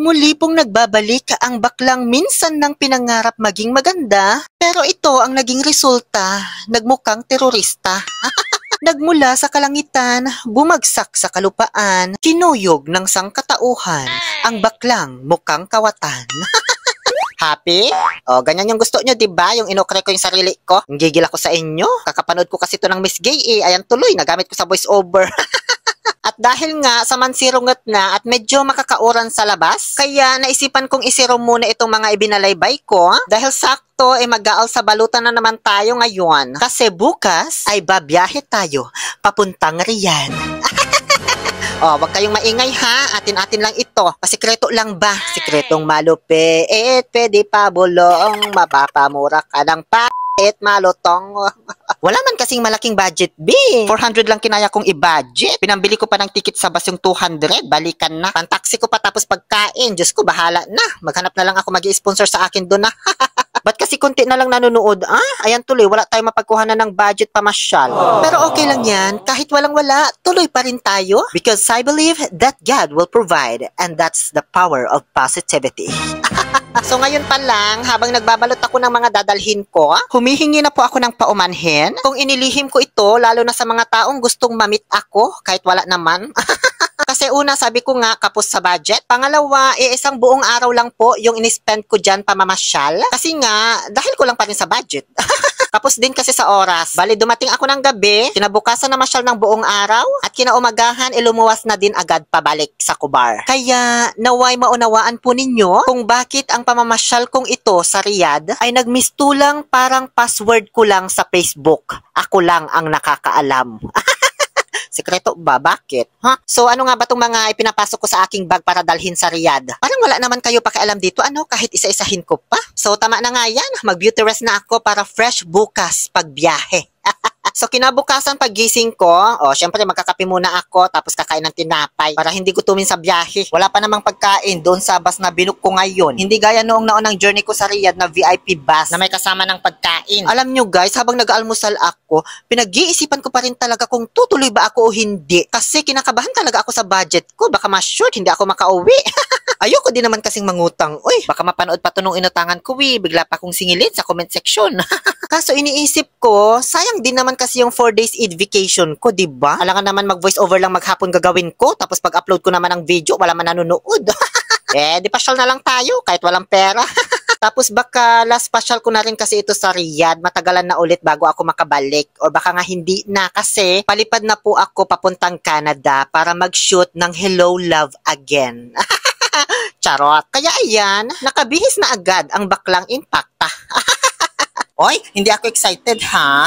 Muli pong nagbabalik ang baklang minsan nang pinangarap maging maganda, pero ito ang naging resulta, nagmukhang terorista. Nagmula sa kalangitan, bumagsak sa kalupaan, kinuyog ng sangkatauhan, ang baklang mukhang kawatan. Happy? O, ganyan yung gusto nyo, diba? Yung inokre ko yung sarili ko. Gigil ako sa inyo. Kakapanood ko kasi ito ng Miss Gay eh. Ayan tuloy, nagamit ko sa voice over. At dahil nga sa mansirungat na at medyo makakauran sa labas, kaya naisipan kong isiro muna itong mga ibinalaybay ko dahil sakto ay mag-aal sa balutan na naman tayo ngayon. Kasi bukas ay babiyahe tayo papuntang Riyadh. Oh, wag kayong maingay ha. Atin-atin lang ito. Pasikreto lang ba? Sikretong malupit, pwede pa bulong, mapapamura ka ng malutong. Wala man kasing malaking budget, B. 400 lang kinaya kong i-budget. Pinambili ko pa ng ticket sa bus yung 200. Balikan na. Pantaksi ko pa tapos pagkain. Diyos ko, bahala na. Maghanap na lang ako mag-i-sponsor sa akin doon na. Ba't kasi konti na lang nanonood? Ayan tuloy, wala tayong mapagkuhanan ng budget pamasyal. Pero okay lang yan. Kahit walang-wala, tuloy pa rin tayo. Because I believe that God will provide. And that's the power of positivity. So ngayon pa lang, habang nagbabalot ako ng mga dadalhin ko, humihingi na po ako ng paumanhin. Kung inilihim ko ito, lalo na sa mga taong gustong mamit ako, kahit wala naman. Kasi una, sabi ko nga, kapos sa budget. Pangalawa, isang buong araw lang po yung inispend ko dyan pamamasyal. Kasi nga, dahil ko lang pa rin sa budget. Kapos din kasi sa oras. Bali, dumating ako ng gabi, kinabukasan na masyal ng buong araw, at kinaumagahan, ilumuwas na din agad pabalik sa Kubar. Kaya, naway maunawaan po ninyo kung bakit ang pamamasyal kong ito sa Riyadh ay nagmistulang parang password ko lang sa Facebook. Ako lang ang nakakaalam. Sikreto ba? Bakit? So ano nga ba itong mga ipinapasok ko sa aking bag para dalhin sa Riyadh? Parang wala naman kayo pakialam dito, kahit isa-isahin ko pa. So tama na nga yan, mag-beauty rest na ako para fresh bukas pagbiyahe. So kinabukasan pagising ko, syempre magkakape muna ako tapos kakain ng tinapay para hindi gutumin sa biyahe. Wala pa namang pagkain doon sa bus na binook ko ngayon. Hindi gaya noong naunang journey ko sa Riyadh na VIP bus na may kasama ng pagkain. Alam nyo guys, habang nag-almusal ako, pinag-iisipan ko pa rin talaga kung tutuloy ba ako o hindi. Kasi kinakabahan talaga ako sa budget ko. Baka ma-short, hindi ako makauwi. Ayoko din naman kasing mangutang. Uy, baka mapanood pa ito nung inutangan ko bigla pa akong singilin sa comment section. Kaso iniisip ko, sayang din naman kasi yung 4 days Eid vacation ko, diba? Alangan naman mag-voice over lang maghapon gagawin ko, tapos pag-upload ko naman ng video, wala man nanonood. Di pasyal na lang tayo, kahit walang pera. Tapos baka last pasyal ko na rin kasi ito sa Riyadh, matagalan na ulit bago ako makabalik. Or baka nga hindi na kasi palipad na po ako papuntang Canada para mag-shoot ng Hello Love Again. Charot. Kaya ayan, nakabihis na agad ang baklang impacta. Oy, hindi ako excited ha.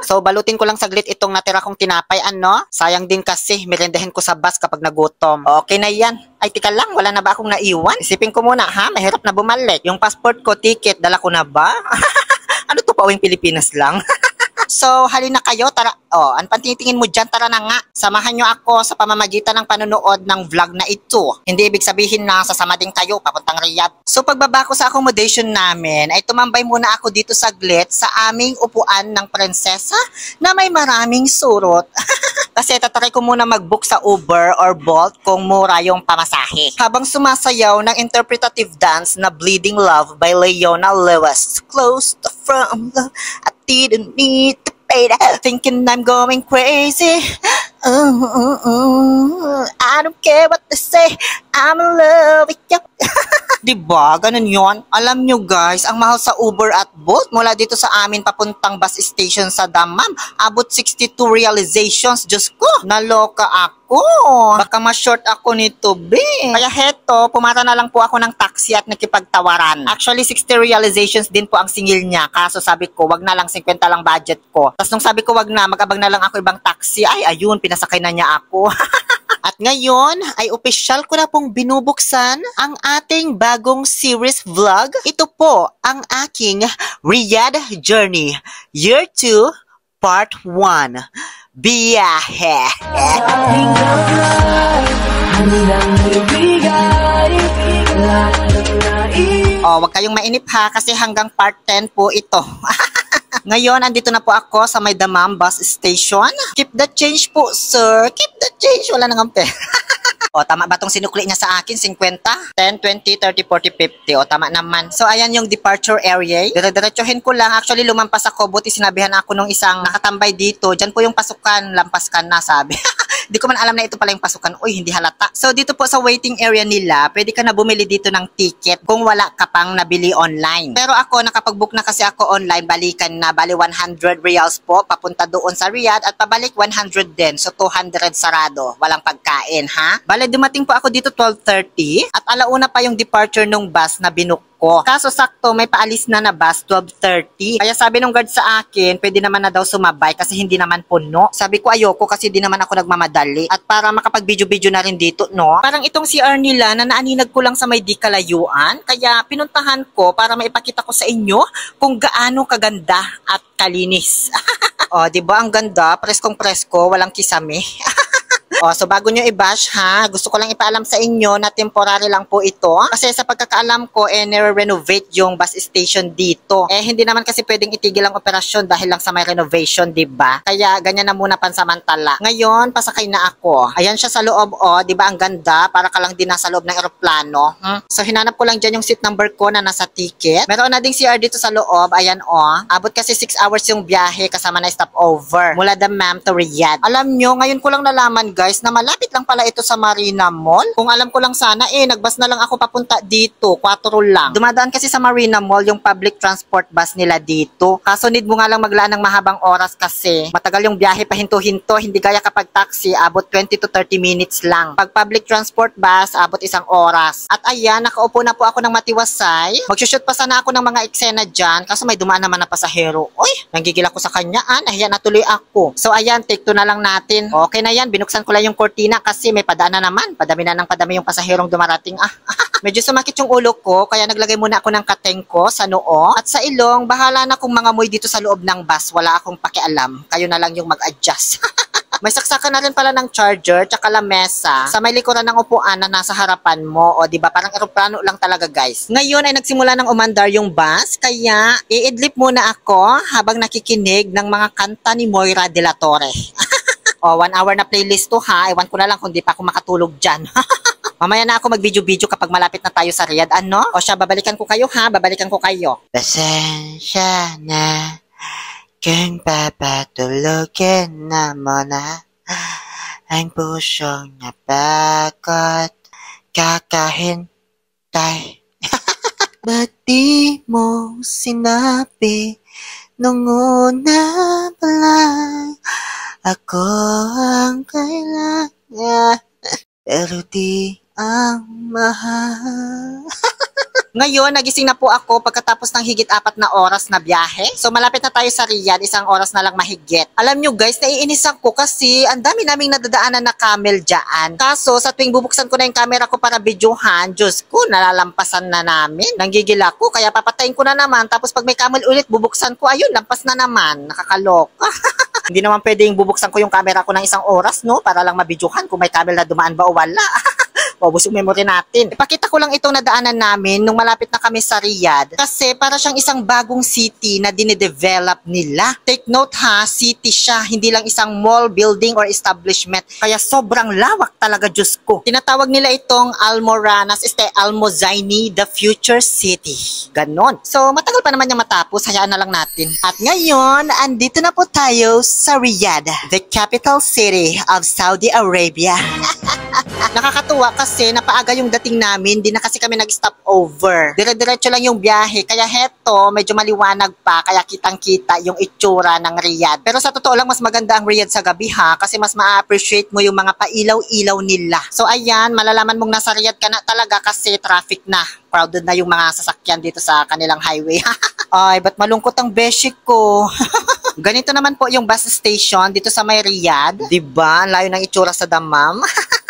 So, balutin ko lang saglit itong natira kong tinapay, Sayang din kasi, merendahin ko sa bus kapag nagutom. Okay na yan. Ay, tika lang, wala na ba akong naiwan? Isipin ko muna, mahirap na bumalik. Yung passport ko, ticket, dala ko na ba? Ano to, pauwing Pilipinas lang? So, halina kayo, tara. Ang pantitingin mo dyan, tara na nga. Samahan nyo ako sa pamamagitan ng panonood ng vlog na ito. Hindi ibig sabihin na sasama din kayo papuntang Riyadh. So, pagbaba ko sa accommodation namin, ay tumambay muna ako dito saglit sa aming upuan ng prinsesa na may maraming surot. Kasi tatry ko muna mag-book sa Uber or Bolt kung mura yung pamasahe. Habang sumasayaw ng interpretative dance na Bleeding Love by Leona Lewis. Close from love, I didn't need to pay that. Thinking I'm going crazy. I don't care what they say. I'm in love with you. Diba? Ganun yun. Alam nyo guys, ang mahal sa Uber at Bolt mula dito sa amin papuntang bus station sa Dammam, abot 62 realizations. Diyos ko, naloka ako. Baka ma-short ako nito, be. Kaya heto, pumara na lang po ako ng taxi at nakipagtawaran. Actually, 60 realizations din po ang singil niya. Kaso sabi ko, wag na lang, 50 lang budget ko. Tapos nung sabi ko, wag na, mag-abang na lang ako ibang taxi. Ay, ayun, pinasakay na niya ako. At ngayon ay opisyal ko na pong binubuksan ang ating bagong series vlog. Ito po ang aking Riyadh Journey Year 2 Part 1. Biyahe! Wag kayong mainip ha kasi hanggang part 10 po ito. Ngayon, andito na po ako sa may Damam Bus Station. Keep the change po, sir. Keep the change. Wala nang ampe. O, tama ba itong sinukli niya sa akin? 50? 10, 20, 30, 40, 50. O, tama naman. So, ayan yung departure area. Dire-diretsuhin ko lang. Actually, lumampas ako. Buti sinabihan ako nung isang nakatambay dito. Diyan po yung pasukan. Lampas ka na, sabi. Di ko man alam na ito pala yung pasukan. Uy, hindi halata. So, dito po sa waiting area nila, pwede ka na bumili dito ng ticket kung wala ka pang nabili online. Pero ako, nakapag-book na kasi ako online, balikan na. Bali, 100 reals po, papunta doon sa Riyadh at pabalik 100 din. So, 200 sarado. Walang pagkain, ha? Bali, dumating po ako dito 12:30 at alauna pa yung departure nung bus na binook ko. Kaso sakto, may paalis na bus 12:30. Kaya sabi nung guard sa akin, pwede naman na daw sumabay kasi hindi naman puno. Sabi ko ayoko kasi di naman ako nagmamadali. At para makapag-video-video na rin dito, no? Parang itong CR nila na naaninag ko lang sa may di kalayuan. Kaya pinuntahan ko para maipakita ko sa inyo kung gaano kaganda at kalinis. O, di ba ang ganda? Preskong-presko, walang kisame. O, so bago nyo i-bash ha, gusto ko lang ipaalam sa inyo na temporary lang po ito. Kasi sa pagkakaalam ko, nire-renovate yung bus station dito. Hindi naman kasi pwedeng itigil ang operasyon dahil lang sa may renovation, diba? Kaya ganyan na muna pansamantala. Ngayon, pasakay na ako. Ayan siya sa loob, diba ang ganda? Para ka lang din nasa loob ng eroplano. So hinanap ko lang dyan yung seat number ko na nasa ticket. Meron na ding CR dito sa loob, ayan Abot kasi 6 hours yung biyahe kasama na stopover. Mula Dammam to Riyadh. Alam nyo, ngayon ko lang nalaman guys, na malapit lang pala ito sa Marina Mall. Kung alam ko lang sana, nagbus na lang ako papunta dito. 4 lang. Dumadaan kasi sa Marina Mall yung public transport bus nila dito. Kaso need mo nga lang maglaan ng mahabang oras kasi matagal yung biyahe pahinto-hinto. Hindi gaya kapag taxi, abot 20 to 30 minutes lang. Pag public transport bus, abot 1 oras. At ayan, nakaupo na po ako ng matiwasay. Magsushoot pa sana ako ng mga eksena dyan. Kaso may dumaan naman na pasahero. Uy, nanggigil ako sa kanya. Nahiya na tuloy ako. So ayan, take 2 na lang natin. Okay na yan, binuksan ko lang yung kortina kasi may padaan na naman. Padami na ng padami yung pasaherong dumarating. Medyo sumakit yung ulo ko kaya naglagay muna ako ng kateng ko sa noo. At sa ilong, bahala na kung mga moy dito sa loob ng bus. Wala akong pakialam. Kayo na lang yung mag-adjust. May saksakan na rin pala ng charger tsaka lamesa sa may likuran ng upuan na nasa harapan mo. O diba parang eroplano lang talaga guys. Ngayon ay nagsimula ng umandar yung bus kaya iidlip muna ako habang nakikinig ng mga kanta ni Moira de la Torre. 1 hour na playlist to ha. Ewan ko na lang kung di pa ako makatulog dyan. Mamaya na ako mag-video-video kapag malapit na tayo sa Riyadh. Ano? O siya, babalikan ko kayo ha. Babalikan ko kayo. Pasensya na kung papatulogin na muna ang pusong napagod kakahintay. Ba't di mo sinabi nung una pa lang ako ang kailangan, pero di ang mahal. Ngayon, nagising na po ako pagkatapos ng higit 4 na oras na biyahe. So, malapit na tayo sa Riyadh, 1 oras na lang mahigit. Alam nyo guys, naiinis ako kasi ang dami naming nadadaanan na camel dyan. Kaso, sa tuwing bubuksan ko na yung camera ko para videohan, Diyos ko, nalalampasan na namin. Nanggigil ako, kaya papatayin ko na naman. Tapos pag may camel ulit, bubuksan ko, ayun, lampas na naman. Nakakaloka. Hindi naman pwedeng bubuksan ko yung camera ko ng 1 oras, no? Para lang mabidyohan kung may camel na dumaan ba o wala. Paubos yung memory natin. Ipakita ko lang itong nadaanan namin nung malapit na kami sa Riyadh kasi para siyang isang bagong city na dinedevelop nila. Take note ha, city siya, hindi lang isang mall, building, or establishment. Kaya sobrang lawak talaga, Diyos ko. Tinatawag nila itong Almoranas, Almozaini, the future city. Ganon. So, matagal pa naman yung matapos, hayaan na lang natin. At ngayon, andito na po tayo sa Riyadh, the capital city of Saudi Arabia. Nakakatuwa kasi napaaga yung dating namin, di na kasi kami nag-stop over. Dire-diretso lang yung biyahe, kaya heto, medyo maliwanag pa, kaya kitang-kita yung itsura ng Riyadh. Pero sa totoo lang, mas maganda ang Riyadh sa gabi ha, kasi mas ma-appreciate mo yung mga pailaw-ilaw nila. So ayan, malalaman mong nasa Riyadh ka na talaga kasi traffic na. Crowded na yung mga sasakyan dito sa kanilang highway. Ay, ba't malungkot ang beshi ko? Ganito naman po yung bus station dito sa may Riyadh. Diba? Layo ng itsura sa Dammam.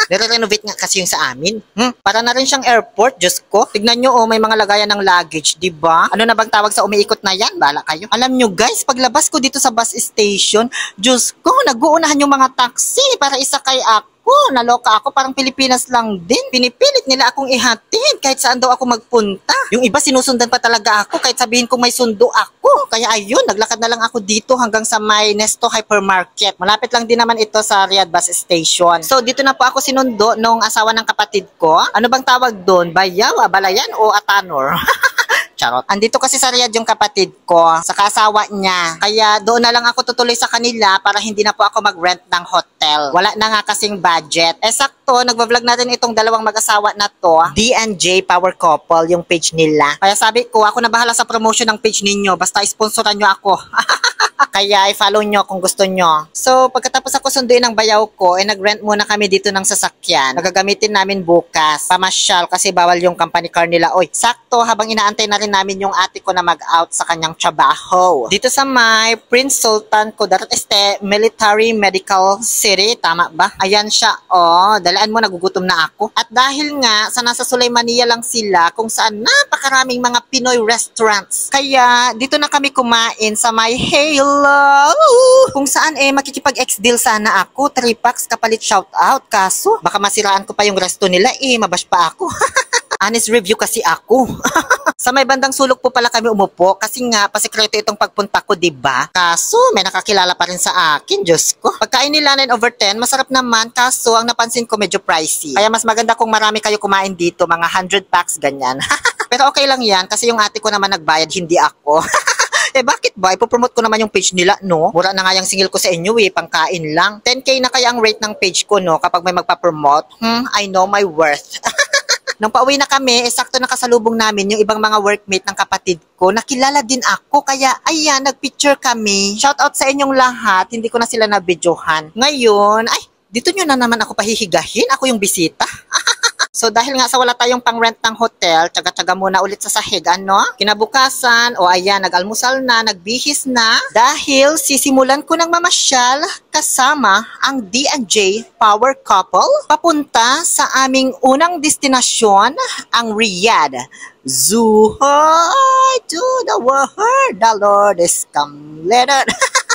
Nire-renovate nga kasi yung sa amin. Para na rin siyang airport, Diyos ko. Tignan nyo, may mga lagayan ng luggage, diba? Ano na bang tawag sa umiikot na yan? Bahala kayo. Alam nyo guys, paglabas ko dito sa bus station, Diyos ko, nag-uunahan yung mga taxi para isakay ako. Naku, naloka ako, parang Pilipinas lang din. Pinipilit nila akong ihatid kahit saan daw ako magpunta. Yung iba sinusundan pa talaga ako kahit sabihin kong may sundo ako. Kaya ayun, naglakad na lang ako dito hanggang sa may Nesto Hypermarket. Malapit lang din naman ito sa Riyadh Bus Station. So dito na po ako sinundo nung asawa ng kapatid ko. Ano bang tawag doon? Bayaw, Balayan o Atanor? Charot. Andito kasi sa Riyadh yung kapatid ko, sa kasawa niya. Kaya doon na lang ako tutuloy sa kanila para hindi na po ako mag-rent ng hotel. Wala na nga kasing budget. Sakto, nagbablog na rin itong dalawang mag-asawa na to. D&J Power Couple, yung page nila. Kaya sabi ko, ako na bahala sa promotion ng page ninyo. Basta sponsoran nyo ako. Kaya i-follow nyo kung gusto nyo. So, pagkatapos ako sunduin ng bayaw ko, nag-rent muna kami dito ng sasakyan. Nagagamitin namin bukas. Pamasyal kasi bawal yung company car nila. Oy, sakto, habang inaantay na rin namin yung ate ko na mag-out sa kanyang trabaho. Dito sa may Prince Sultan Kudarat Este Military Medical City. Tama ba? Ayan siya. Oh, dalaan mo, nagugutom na ako. At dahil nga, sa nasa Sulaymania lang sila, kung saan napakaraming mga Pinoy restaurants. Kaya, dito na kami kumain sa may Halo. Kung saan makikipag-ex-deal sana ako, 3 packs kapalit shoutout. Kaso, baka masiraan ko pa yung resto nila mabash pa ako. Honest review kasi ako. Sa may bandang sulok po pala kami umupo kasi nga pasikreto itong pagpunta ko, diba? Kaso may nakakilala pa rin sa akin, Diyos ko. Pagkain nila 9/10, masarap naman, kaso ang napansin ko medyo pricey. Kaya mas maganda kung marami kayo kumain dito, mga 100 packs ganyan. Pero okay lang yan kasi yung ate ko naman nagbayad, hindi ako. Bakit ba? Ipopromote ko naman yung page nila, no? Mura na nga yung singil ko sa inyo, pangkain lang. 10K na kaya ang rate ng page ko, no? Kapag may magpa-promote. I know my worth. Nung pauwi na kami, sakto nakasalubong namin yung ibang mga workmate ng kapatid ko. Nakilala din ako, kaya ayan, nagpicture kami. Shoutout sa inyong lahat, hindi ko na sila nabidyohan. Ngayon, dito nyo na naman ako pahihigahin, ako yung bisita. So dahil nga sa wala tayong pang-rent ng hotel, tsaga-tsaga muna ulit sa sahig, ano? Kinabukasan, ayan, nag-almusal na, nagbihis na. Dahil sisimulan ko ng mamasyal kasama ang D&J Power Couple papunta sa aming unang destinasyon, ang Riyadh. Zuhoy to the world, the Lord is come later.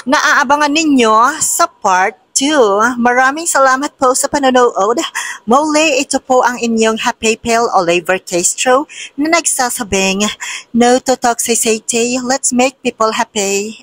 Naaabangan ninyo sa part 2. Maraming salamat po sa panonood. Muli, ito po ang inyong Happy Pale Oliver Castro na nagsasabing, no to toxicity, let's make people happy.